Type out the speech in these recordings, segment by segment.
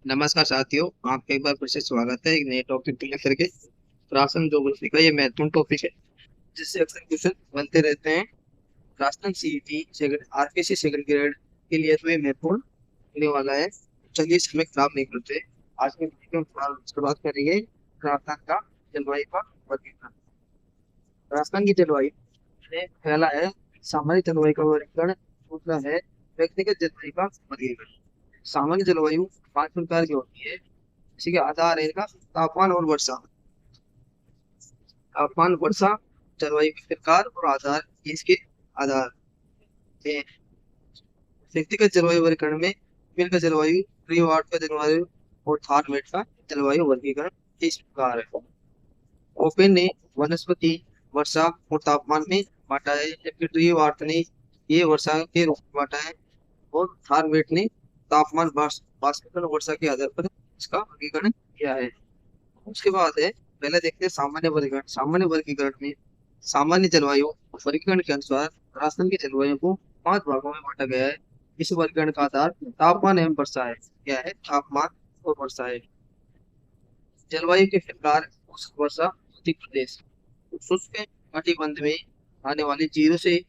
नमस्कार साथियों। आपका एक बार फिर से स्वागत है एक नए टॉपिक को लेकर के। राशन ज्योग्राफी का ये महत्वपूर्ण टॉपिक है जिससे अक्सर क्वेश्चन बनते रहते हैं। Ration CET second RPC second grade के लिए तो ये महत्वपूर्ण होने वाला है। चलिए समय खराब नहीं करते, आज के वीडियो में हम शुरुआत करेंगे राजस्थान का जलवायु का वर्गीकरण। राजस्थान की जलवायु में पहला है सामान्य जलवायु का वर्गीकरण, दूसरा है व्यक्तिगत जलवायु का वर्गीकरण। सामान्य जलवायु 5 प्रकार की होती है। इसी के आधार है इनका तापमान और वर्षा। तापमान, वर्षा, जलवायु के प्रकार और आधार, ये इसके आधार हैं। व्यक्तिगत जलवायु वर्गीकरण में मिल का जलवायु, ट्रीवार्ड का जलवायु और थारमेट का जलवायु वर्गीकरण इस प्रकार है। ओपेन ने वनस्पति, वर्षा और तापमान में बांटा है, जबकि ट्रीवार्ड ने ये वर्षा के रूप में बांटा है और थारमेट ने तापमान, वाष्पीकरण और वर्षा के आधार पर इसका वर्गीकरण किया है। उसके बाद है, पहले देखते हैं सामान्य वर्गीकरण। सामान्य वर्गीकरण में सामान्य जलवायु वर्गीकरण के अनुसार राजस्थान की जलवायु को 5 भागों में बांटा गया है। इस वर्गीकरण का आधार तापमान एवं वर्षा है। क्या है? तापमान और वर्षा है। जलवायु के प्रकार: शुष्क वर्षा मध्य प्रदेश। शुष्क कटिबंध में आने वाली 0 से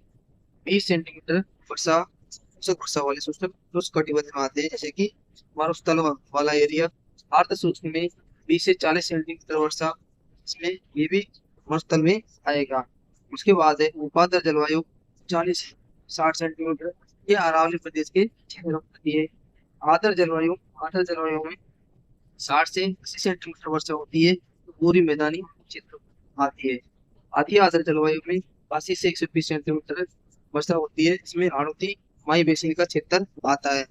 20 सेंटीमीटर वर्षा शुष्क वर्षा वाले शुष्क शुष्क कटिबंध में आते हैं, जैसे कि मरुस्थल वाला एरिया। अर्ध शुष्क में 20 से 40 सेंटीमीटर वर्षा, इसमें ये भी मरुस्थल में आएगा। उसके बाद है उपातर जलवायु, 40 से 60 सेंटीमीटर, ये अरावली प्रदेश के क्षेत्र में होती है। आर्द्र जलवायु, आर्द्र जलवायु में 60 से 80 सेंटीमीटर वर्षा होती है, तो पूरी मैदानी क्षेत्र आती है। अति आर्द्र जलवायु में 80 से 120 सेंटीमीटर वर्षा होती है, इसमें हाड़ौती माई बेसिन का क्षेत्र आता है।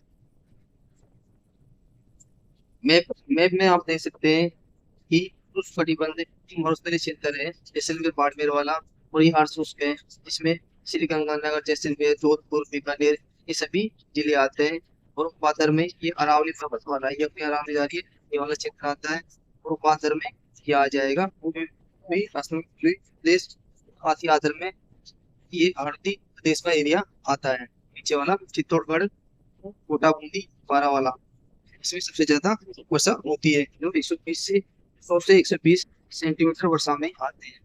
मैप मैप में आप देख सकते हैं कि शुष्क कटिबंध मरुस्थलीय क्षेत्र है, जैसलमेर बाड़मेर वाला, और ये अर्ध शुष्क है, इसमें श्री गंगानगर, जैसलमेर, जोधपुर, बीकानेर, ये सभी जिले आते हैं। और उपातर में ये अरावली पर्वत वाला है, ये अपनी अरावली जा रही है, ये वाला क्षेत्र आता है। और उपातर में ये आ जाएगा वो भी असम प्रदेश। हाथी आदर में ये भारतीय प्रदेश का एरिया आता है। नीचे वाला चित्तौड़गढ़, कोटा, बूंदी, बारा वाला, इसमें सबसे ज्यादा वर्षा होती है, जो 120 से 100 से 120 सेंटीमीटर वर्षा में आते हैं।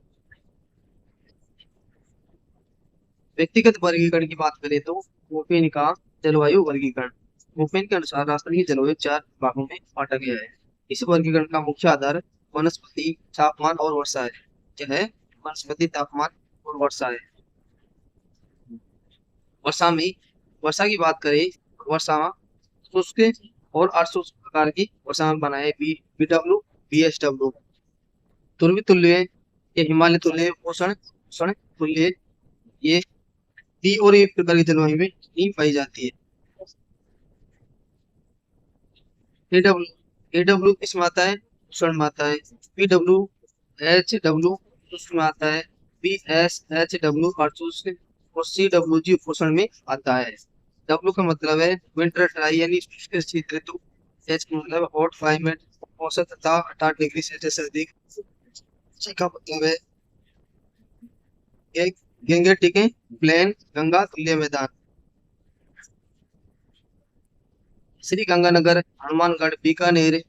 व्यक्तिगत वर्गीकरण की बात करें तो ओपेन का जलवायु वर्गीकरण। ओपेन के अनुसार राजस्थान की जलवायु 4 भागों में बांटा गया है। इस वर्गीकरण का मुख्य आधार वनस्पति, तापमान और वर्षा है। क्या है? वनस्पति, तापमान और वर्षा है। वर्षा में, वर्षा की बात करें, वर्षा शुष्क और अशुष्क प्रकार की वर्षा में बनाए BW, BSW। ध्रुवीय तुल्य, ये हिमालय तुल्य, पोषण पोषण तुल्य, ये डी और ए प्रकार की जलवायु में नहीं पाई जाती है। AW किस में आता है? पोषण में आता है। PWHW शुष्क में आता है। BSHW अर्धशुष्क और CWG पोषण में आता है। W का मतलब है विंटर ड्राई यानी शुष्क शीत ऋतु। H का मतलब हॉट क्लाइमेट, औसत तथा 68 डिग्री सेल्सियस से अधिक। C का मतलब है गंगेटिक प्लेन, गंगा तुल्य मैदान। श्री गंगानगर, हनुमानगढ़, बीकानेर,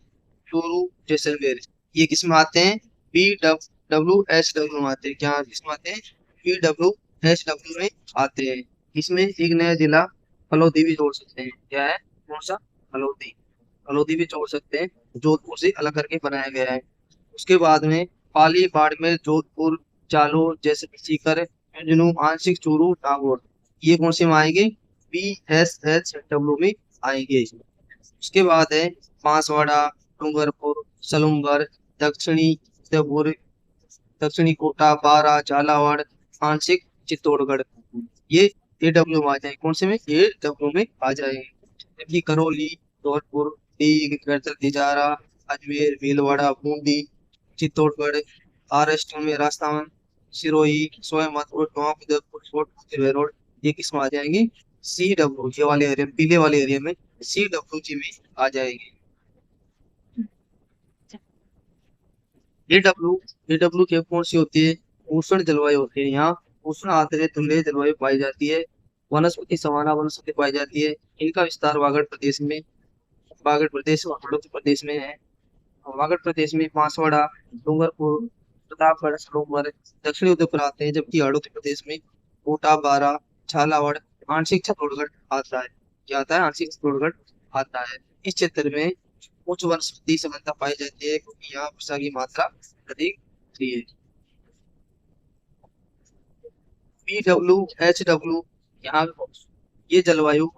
चूरू, जैसलमेर, ये किस में आते हैं? PWHW में आते हैं। क्या किस में आते हैं? PWHW में आते हैं। इसमें एक नया जिला फलोदी भी जोड़ सकते हैं। क्या है? कौन सा? फलोदी। फलोदी भी जोड़ सकते हैं, जोधपुर से अलग करके बनाया गया है। उसके बाद में पाली, बाड़मेर, जोधपुर, जालोर, जैसलमेर, सीकर, झुंझुनू, आंशिक, चूरू, नागौर, ये कौन से में आएंगे? BSHW में आएंगे। उसके बाद है बांसवाड़ा, डूंगरपुर, सलूमगढ़, दक्षिणी उदयपुर, दक्षिणी कोटा, बारा, झालावाड़, आंशिक चित्तौड़गढ़, ये AW में आ जाएंगे। कौन से में? AW में आ जाएंगे। जबकि करौली, धौलपुर, दीग, गढ़तल, तिजारा, अजमेर, भीलवाड़ा, बूंदी, चित्तौड़गढ़, महाराष्ट्र में राजस्थान, सिरोही, सोयमत और टोंक, उदयपुर, छोट रोड, ये किस में आ जाएंगे? CW, ये वाले एरिया, पीले वाले एरिया में CWG में आ जाएगी। AW, AW के कौन सी होती है? उष्ण जलवायु होती है। यहाँ उष्ण आर्द्र तुल्य जलवायु पाई जाती है। वनस्पति, सवाना वनस्पति पाई जाती है। इनका विस्तार वागड़ प्रदेश में, वागड़ प्रदेश और उत्तर प्रदेश में है। वागड़ प्रदेश में बांसवाड़ा, डूंगरपुर, प्रतापगढ़, सरोवर, दक्षिणी उदयपुर आते हैं, जबकि अरुणाचल प्रदेश में कोटा, बारा, झालावाड़, आंशिक छत्तीसगढ़ आता है। क्या आता है? आंशिक छत्तीसगढ़ आता है। इस क्षेत्र में उच्च वनस्पति संपदा पाई जाती है, क्योंकि यहाँ वर्षा की मात्रा अधिक होती है। PWHW, यहाँ ये जलवायु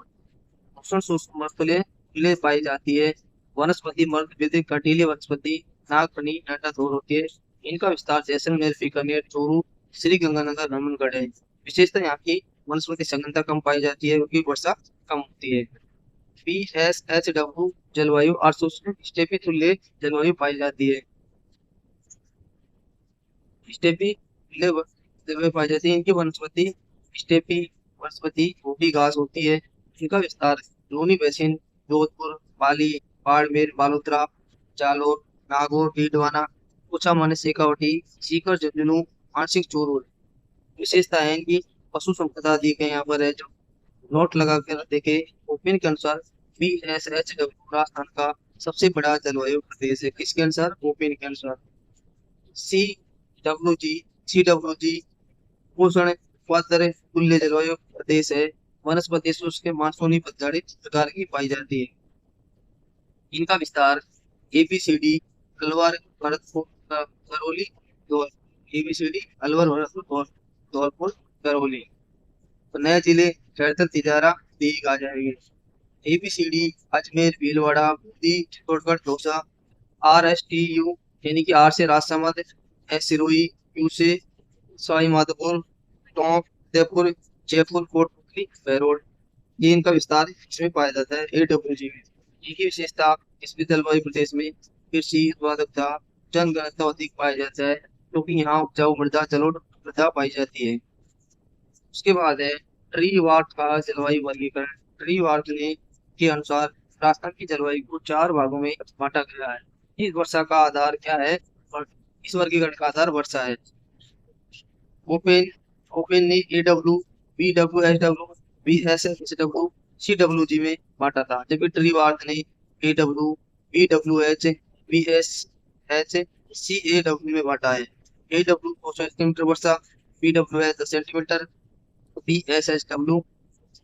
उष्ण शुष्क मृदुले पाई जाती है। वनस्पति मर्द विविध कटीले वनस्पति नागफनी नाटाधोर होती है। इनका विस्तार जैसलमेर, बीकानेर, चोरू, श्री गंगानगर, रमनगढ़ है। विशेषता यहाँ की वनस्पति संघनता कम पाई जाती है, क्योंकि वर्षा कम होती है। PSHW जलवायु अर्धशुष्क स्टेपी तुल्य जलवायु पाई जाती है। स्टेपी तुल्य जलवायु पाई जाती है। इनकी वनस्पति स्टेपी वनस्पति मोटी घास होती है। इनका विस्तार लोनी बेसिन, जोधपुर, पाली, बाड़मेर, बालोतरा, जालोर, नागौर, डीडवाना, कुचामन, शेखावटी, सीकर, झुंझुनू, आंशिक चोरू। विशेषता है इनकी पशु संपदा दी गई यहाँ पर है, जो नोट लगा कर देखे। ओपिनियन के अनुसार PSHW राजस्थान का सबसे बड़ा जलवायु प्रदेश है। किसके अनुसार? ओपिनियन के अनुसार। CWG पोषण उत्पादन तुल्य जलवायु प्रदेश है। वनस्पति शुष्क मानसूनी पतझड़ी प्रकार की पाई जाती है। इनका विस्तार ABCD अलवर, भरतपुर, करौली, ABCD अलवर, भरतपुर, धौलपुर, करौली। तो नए जिले खैरतर, तिजारा, दीघ आ जाएंगे। ABCD अजमेर, भीलवाड़ा, बूंदी, चित्तौड़गढ़, दौसा। RSTU यानी कि R से राजसमंद, S सिरोही, U से सवाई माधोपुर, टोंक, उदयपुर, जयपुर, कोटपुतली, बहरोड। ये इनका विस्तार इसमें पाया जाता है AWG में। इनकी विशेषता इस जलवायु प्रदेश में कृषि उत्पादकता जनगणना अधिक पाया जाता है, क्योंकि यहाँ उपजाऊ मृदा जलोढ़ मृदा पाई जाती है। उसके बाद है ट्री वार्ड का जलवायु वर्गीकरण। ट्री वार्ड ने के अनुसार राजस्थान की जलवायु को 4 भागों में बांटा गया है। इस वर्षा का आधार क्या है? और इस वर्गीकरण का आधार वर्षा है। ओपेन ने AW, PWHW, BSHW, CWG में बांटा था, जबकि ट्री वार्ड ने AW, PWH, BSH, CAW में बांटा है। AW 200 सेंटीमीटर वर्षा, PWH 10 centimetre, BSHW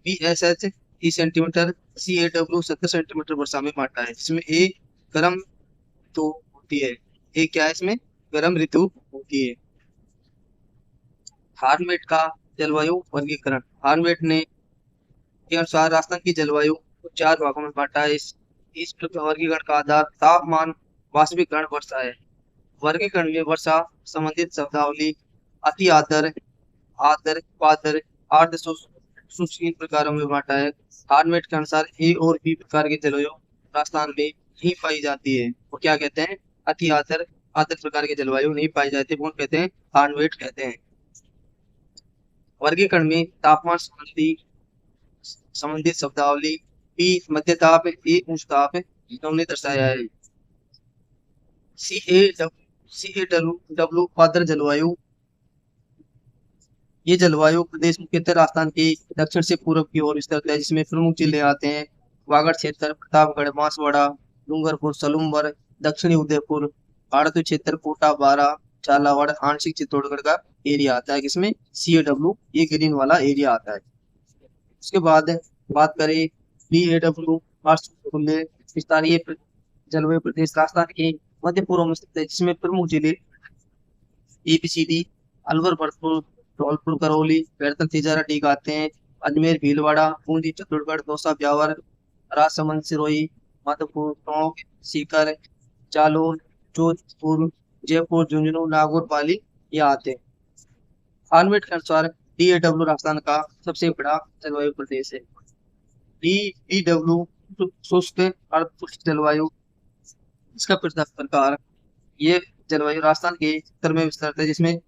30 centimetre, CAW 70 centimetre वर्षा में बांटा है। इसमें A गर्म ऋतु होती है। A क्या है? इसमें गर्म ऋतु होती है। हार्नवेट का जलवायु वर्गीकरण। हार्नवेट ने के अनुसार राजस्थान की जलवायु को 4 भागों में बांटा है। इस वर्गीकरण का आधार तापमान, वाष्पीकरण, वर्षा है। वर्गीकरण में वर्षा संबंधित शब्दावली अति आर्द्र, आर्द्र, पादर, आर्द्र शुष्क इन प्रकारों में बांटा है। हार्नवेट के अनुसार A और B प्रकार की जलवायु राजस्थान में नहीं पाई जाती है। वो क्या कहते हैं? अति आर्द्र, आर्द्र प्रकार की जलवायु नहीं पाई जाती, वो कहते हैं हार्नवेट कहते हैं। वर्गीकरण में तापमान संबंधित शब्दावली P मध्य ताप, A उच्च ताप इन्होंने दर्शाया है। CAW पादर जलवायु। ये जलवायु प्रदेश मुख्यतः राजस्थान के दक्षिण से पूर्व की ओर विस्तृत है, जिसमें प्रमुख जिले आते हैं वागड़ क्षेत्र, प्रतापगढ़, बांसवाड़ा, डूंगरपुर, सलूमपुर, दक्षिणी उदयपुर, भारतीय क्षेत्र, कोटा, बारा, झालावाड़, आंशिक चित्तौड़गढ़ का एरिया आता है, जिसमें CAW ये ग्रीन वाला एरिया आता है। उसके बाद बात करें BAW विस्तारीय जलवायु प्रदेश राजस्थान के मध्य पूर्व में स्थित है, जिसमें प्रमुख जिले ABCD अलवर, भरतपुर, धौलपुर, करौली, खैरतर, तिजारा, डीग आते हैं। अजमेर, भीलवाड़ा, बूंदी, चित्तौड़गढ़, दौसा, ब्यावर, राजसमंद, सिरोही, माधोपुर, टोंक, सीकर, जालोर, जोधपुर, जयपुर, झुंझुनू, नागौर, पाली ये आते हैं। हार्नवेट के अनुसार DAW राजस्थान का सबसे बड़ा जलवायु प्रदेश है। DW शुष्क अर्धशुष्क जलवायु। इसका प्रकार ये जलवायु राजस्थान के उत्तर में विस्तृत है, जिसमें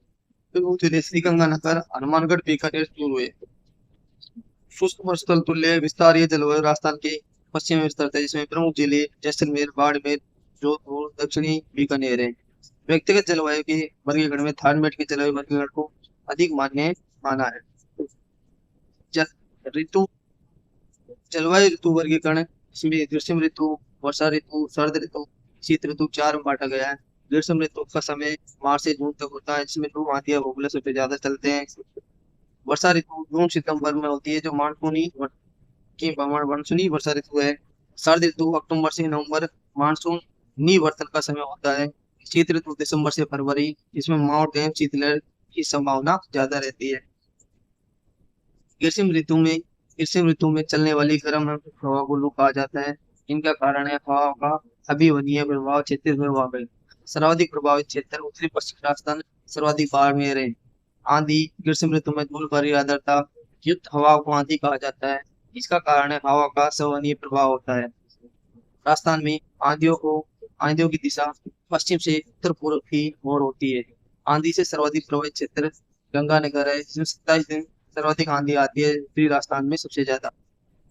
जिले श्री गंगानगर, हनुमानगढ़, बीकानेर शुरू हुए। शुष्क मरुस्थल तुल्य विस्तारीय जलवायु राजस्थान के पश्चिम में विस्तृत है, जिसमें प्रमुख जिले जैसलमेर, बाड़मेर, जोधपुर, दक्षिणी बीकानेर है। व्यक्तिगत जलवायु के वर्गीकरण में हार्नवेट के जलवायु वर्गीकरण को अधिक मान्य माना है। ऋतु जलवायु ऋतु वर्गीकरण, इसमें ग्रीष्म ऋतु, वर्षा ऋतु, शरद ऋतु, शीत ऋतु चार में बांटा गया है। ग्रीष्म ऋतु का समय मार्च से जून तक होता है, जिसमें लू आंधी भूगोल सबसे ज्यादा चलते हैं। वर्षा ऋतु जून सितंबर में होती है, जो मानसूनी वर्षा ऋतु है। शरद ऋतु अक्टूबर से नवंबर मानसून निवर्तन का समय होता है। शीत ऋतु दिसंबर से फरवरी, जिसमें माउंटेन शीतलहर की संभावना ज्यादा रहती है। ग्रीष्म ऋतु में चलने वाली गर्म हवा को लू कहा जाता है। इनका कारण है हवा का अभिवर्णीय प्रभाव क्षेत्रीय प्रभाव है। सर्वाधिक प्रभावित क्षेत्र उत्तरी पश्चिम राजस्थान, सर्वाधिक बाड़मेर है। आंधी ग्रीष्म ऋतु में धूल भरी आर्द्रता युक्त हवा को आंधी कहा जाता है। इसका कारण है हवा का संवहनीय प्रभाव होता है। राजस्थान में आंधियों की दिशा पश्चिम से उत्तर पूर्व की ओर होती है। आंधी से सर्वाधिक प्रभावित क्षेत्र गंगानगर है, जिसमें 27 दिन सर्वाधिक आंधी आती है, उत्तरी राजस्थान में सबसे ज्यादा।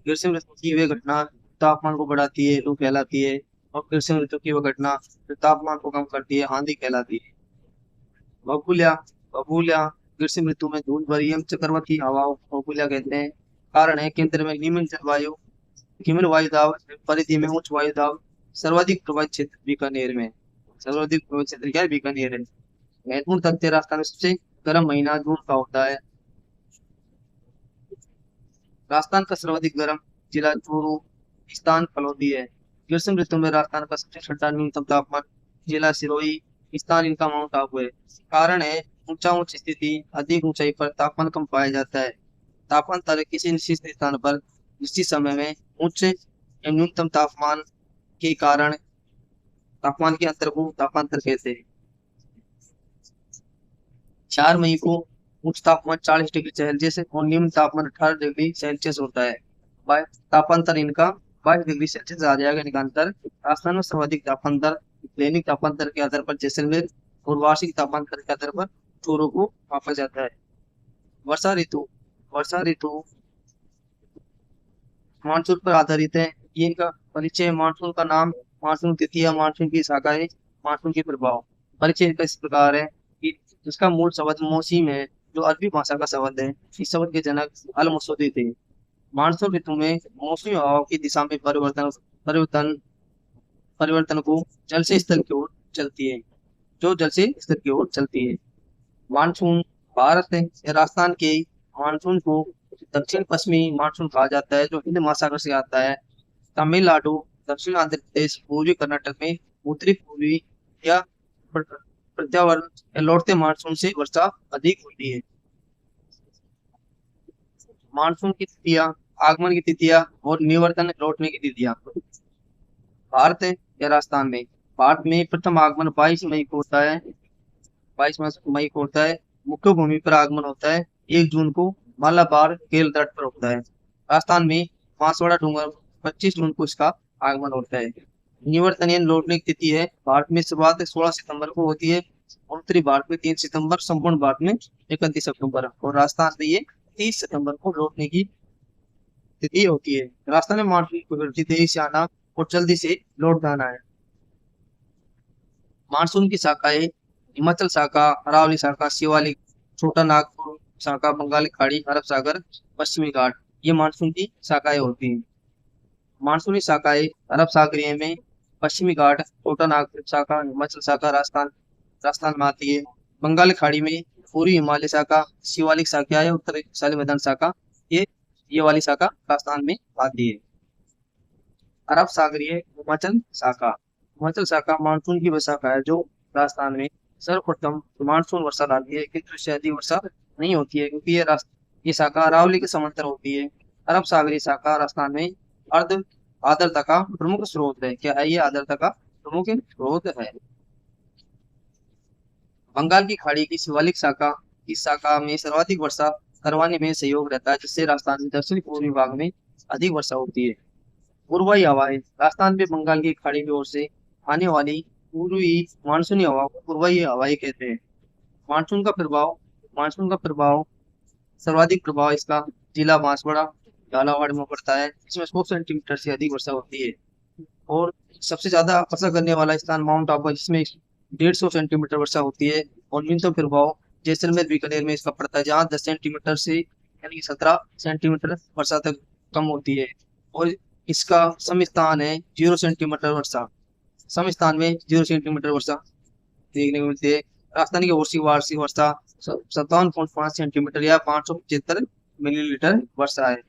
ग्रीष्म ऋतु की वे घटना तापमान को बढ़ाती है, लू कहलाती है। और ग्रीष्म ऋतु की वह घटना जो तापमान को कम करती है, आंधी कहलाती है। बबूलिया बबूलिया ग्रीष्म ऋतु में धूल भरी एवं चक्रवाती हवाओं को बबूलिया कहते हैं। कारण है केंद्र में निम्न वायु दाब, परिधि में उच्च वायु दाब। सर्वाधिक प्रभावित क्षेत्र बीकानेर में, सर्वाधिक प्रभावित क्षेत्र क्या है? बीकानेर है। महत्वपूर्ण तथ्य राजस्थान में सबसे गर्म महीना जून का होता है। राजस्थान का सर्वाधिक गर्म जिला चूरू, स्थान फलौदी है। ग्रीष्म ऋतु में राजस्थान का सबसे ठंडा न्यूनतम तापमान जिला सिरोही, स्थान इनका माउंट आबू है। कारण है उच्च स्थिति, अधिक ऊंचाई पर तापमान कम पाया जाता है। तापमान तारे किसी निश्चित स्थान पर निश्चित समय में उच्च एवं न्यूनतम तापमान के कारण तापमान के अंतर को तापांतर कहते हैं। 4 मई को उच्च तापमान 40 डिग्री सेल्सियस और निम्न तापमान 18 डिग्री सेल्सियस होता है। तापांतर इनका 22 डिग्री सेल्सियस आ जाएगा इनका अंतर। राजस्थान में सर्वाधिक तापांतर दैनिक तापांतर के आधार पर जैसलमेर और वार्षिक तापांतर के आधार पर चूरू को मापा जाता है। वर्षा ऋतु मानसून पर आधारित है। ये इनका परिचय, मानसून का नाम, मानसून तिथि, मानसून की शाखाएं, मानसून के प्रभाव। परिचय इनका इस प्रकार है कि इसका मूल शब्द मौसम है, जो अरबी भाषा का शब्द है। इस शब्द के जनक अल मसूदी थे। मानसून ऋतु में मौसमी हवाओं की दिशा में परिवर्तन परिवर्तन को जल से स्थल की ओर चलती है, जो जल से स्थल की ओर चलती है। मानसून भारत या राजस्थान के मानसून को दक्षिण पश्चिमी मानसून कहा जाता है, जो हिंद महासागर से आता है। तमिलनाडु, दक्षिण आंध्र प्रदेश, पूर्वी कर्नाटक में उत्तरी पूर्वी या प्रत्यावर्तन या लौटते मानसून से वर्षा अधिक होती है। मानसून की तिथियां, आगमन की तिथियां और निवर्तन लौटने की तिथियां। भारत या राजस्थान में, भारत में प्रथम आगमन 22 मई को होता है। 22 मई को होता है। मुख्य भूमि पर आगमन होता है 1 जून को मालाबार केल तट पर होता है। राजस्थान में बांसवाड़ा डूंगर 25 जून को इसका आगमन होता है। निवर्तन लौटने की तिथि है, भारत में शुरुआत 16 सितंबर को होती है, उत्तरी भारत में 3 सितंबर, संपूर्ण भारत में 31 अक्टूबर और राजस्थान में ये 30 सितंबर को लौटने की तिथि होती है। राजस्थान में मानसून की प्रवृत्ति तेजी से आना और जल्दी से लौट जाना है। मानसून की शाखाएं हिमाचल शाखा, अरावली शाखा, शिवालिक, छोटा नागपुर शाखा, बंगाल की खाड़ी, अरब सागर, पश्चिमी घाट, ये मानसून की शाखाएं होती हैं। मानसूनी शाखाएं अरब सागरीय में पश्चिमी घाट, छोटा नागपुर शाखा, हिमाचल शाखा राजस्थान में आती है। बंगाल की खाड़ी में पूर्वी हिमालय शाखा, शिवालिक शाखा है, उत्तर शाली मैदान शाखा, ये वाली शाखा राजस्थान में आती है। अरब सागरीय हिमाचल शाखा मानसून की वह शाखा है जो राजस्थान में सर्वप्रथम मानसून वर्षा लाती है, किंतु इससे अधिक वर्षा नहीं होती है, क्योंकि ये शाखा अरावली के समांतर होती है। अरब सागरीय शाखा राजस्थान में अर्ध आर्द्रता का प्रमुख स्रोत है। क्या है ये? आर्द्रता का प्रमुख स्रोत है। बंगाल की खाड़ी की शिवालिक शाखा, इस शाखा में सर्वाधिक वर्षा करवाने में सहयोग रहता है, जिससे राजस्थान के दक्षिण पूर्वी भाग में अधिक वर्षा होती है। पूर्वी हवाएं, राजस्थान में बंगाल की खाड़ी की ओर से आने वाली पूर्वी मानसूनी हवा को पूर्वी हवाएं कहते हैं। मानसून का प्रभाव सर्वाधिक प्रभाव इसका जिला बांसवाड़ा झालावाड़ में पड़ता है, इसमें 100 सेंटीमीटर से अधिक वर्षा होती है। और सबसे ज्यादा वर्षा करने वाला स्थान माउंट आबू, जिसमें 150 सेंटीमीटर वर्षा होती है। और न्यूनतम प्रभाव जैसलमेर बीकानेर में इसका पड़ता है, जहाँ 10 सेंटीमीटर से यानी कि 17 सेंटीमीटर वर्षा तक कम होती है। और इसका सम-स्थान है 0 सेंटीमीटर वर्षा। सम-स्थान में 0 सेंटीमीटर वर्षा देखने को मिलती है। राजस्थान की औसत वार्षिक वर्षा 57.5 सेंटीमीटर या 575 मिलीलीटर वर्षा है।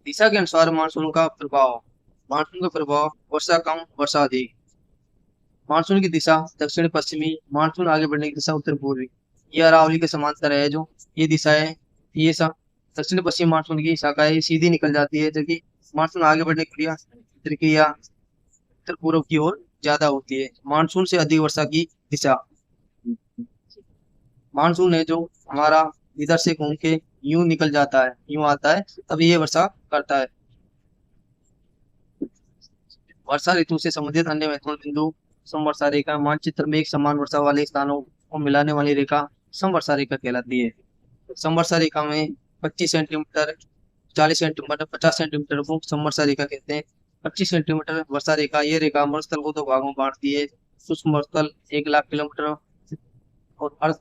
दिशा के अनुसार मानसून का प्रभाव। मानसून का प्रभाव वर्षा कम वर्षा अधिक। मानसून की दिशा दक्षिण पश्चिमी, मानसून आगे बढ़ने की दिशा उत्तर पूर्वी। ये अरावली के समांतर है जो ये दिशा है, ये दक्षिण पश्चिम मानसून की शाखा है, ये सीधी निकल जाती है, जबकि मानसून आगे बढ़ने की क्रिया उत्तर पूर्व की ओर ज्यादा होती है। मानसून से अधिक वर्षा की दिशा। मानसून है जो हमारा इधर से घूम के यूं निकल जाता है, यूं आता है, तभी ये वर्षा करता है। वर्षा ऋतु से संबंधित अन्य महत्वपूर्ण बिंदु। समवर्षा रेखा मानचित्र में एक समान वर्षा वाले स्थानों को मिलाने वाली रेखा समवर्षा रेखा कहलाती है। समवर्षा रेखा में 25 सेंटीमीटर, 40 सेंटीमीटर, 50 सेंटीमीटर को समवर्षा रेखा कहते हैं। 25 सेंटीमीटर वर्षा रेखा, ये रेखा मरुस्थल को 2 भागों में बांटती है। शुष्क मरुस्थल 1 लाख किलोमीटर और अर्ध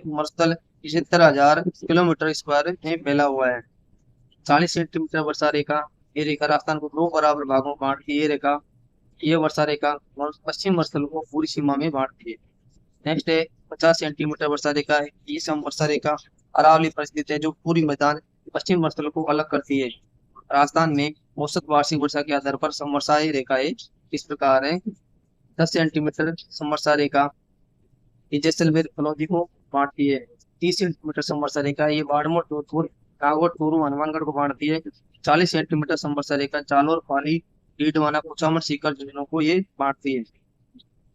मरुस्थल 75,000 किलोमीटर स्क्वायर में फैला हुआ है। 40 सेंटीमीटर वर्षा रेखा, ये रेखा राजस्थान को 2 बराबर भागों में बांटती है। ये वर्षा रेखा पश्चिम मरुस्थल को पूरी सीमा में बांटती है। नेक्स्ट है 50 सेंटीमीटर वर्षा रेखा है। ये सम वर्षा रेखा अरावली पर स्थित है जो पूरी मैदान पश्चिम मरुस्थल को अलग करती है। राजस्थान में औसत वार्षिक वर्षा के आधार पर समवर्षा रेखाएं इस प्रकार है। 10 सेंटीमीटर समवर्षा रेखा ये जैसलमेर फलौदी को बांटती है। 30 सेंटीमीटर समवर्षा रेखा ये बाड़मेर, जोधपुर, कांगड़, चूरू, हनुमानगढ़ को बांटती है। 40 सेंटीमीटर समवर्षा रेखा जालौर, पाली, डीडवाना, कुचामन, सीकर जिलों को ये बांटती है।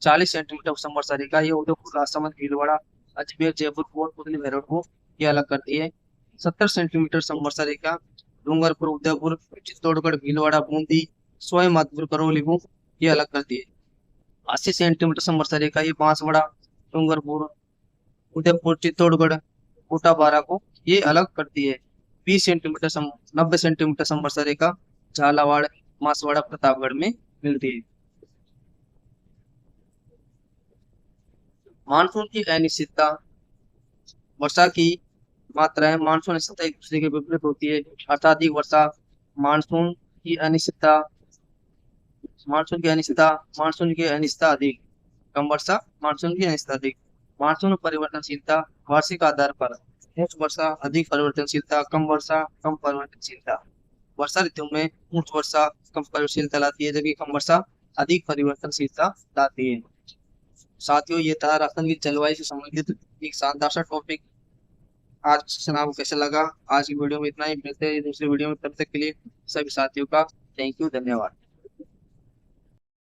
40 सेंटीमीटर समवर्षा रेखा ये उदयपुर, राजसमंद, भीलवाड़ा, अजमेर, जयपुर, कोटपुतली, मेरठ को ये अलग करती है। 70 सेंटीमीटर समवर्षा रेखा डूंगरपुर, उदयपुर, चित्तौड़गढ़, भीलवाड़ा, बूंदी, सोय माधोपुर, करौली को ये अलग करती है। 80 सेंटीमीटर समवर्षा रेखा ये बांसवाड़ा, डूंगरपुर, उदयपुर, चित्तौड़गढ़, कोटा, बारा को ये अलग करती है। 90 सेंटीमीटर समवर्षा रेखा झालावाड़, मासवाड़ा, प्रतापगढ़ में मिलती है। मानसून की अनिश्चितता। वर्षा की मात्राएं मानसून अनिश्चितता एक दूसरे के विपरीत होती है। अत्यधिक वर्षा मानसून की अनिश्चितता, मानसून की अनिश्चितता अधिक। कम वर्षा मानसून की अनिश्चितता अधिक। मानसून परिवर्तनशीलता वार्षिक आधार पर। उच्च वर्षा अधिक परिवर्तनशीलता, कम वर्षा कम परिवर्तनशीलता। वर्षा ऋतु में उच्च वर्षा कम परिवर्तनशीलता लाती है, जबकि कम वर्षा अधिक परिवर्तनशीलता लाती है। साथियों, ये था राजस्थान की जलवायु से संबंधित एक शानदार सा टॉपिक। आज सेशन आपको कैसा लगा? आज की वीडियो में इतना ही। मिलते हैं दूसरी वीडियो में, तब तक के लिए सभी साथियों का थैंक यू, धन्यवाद।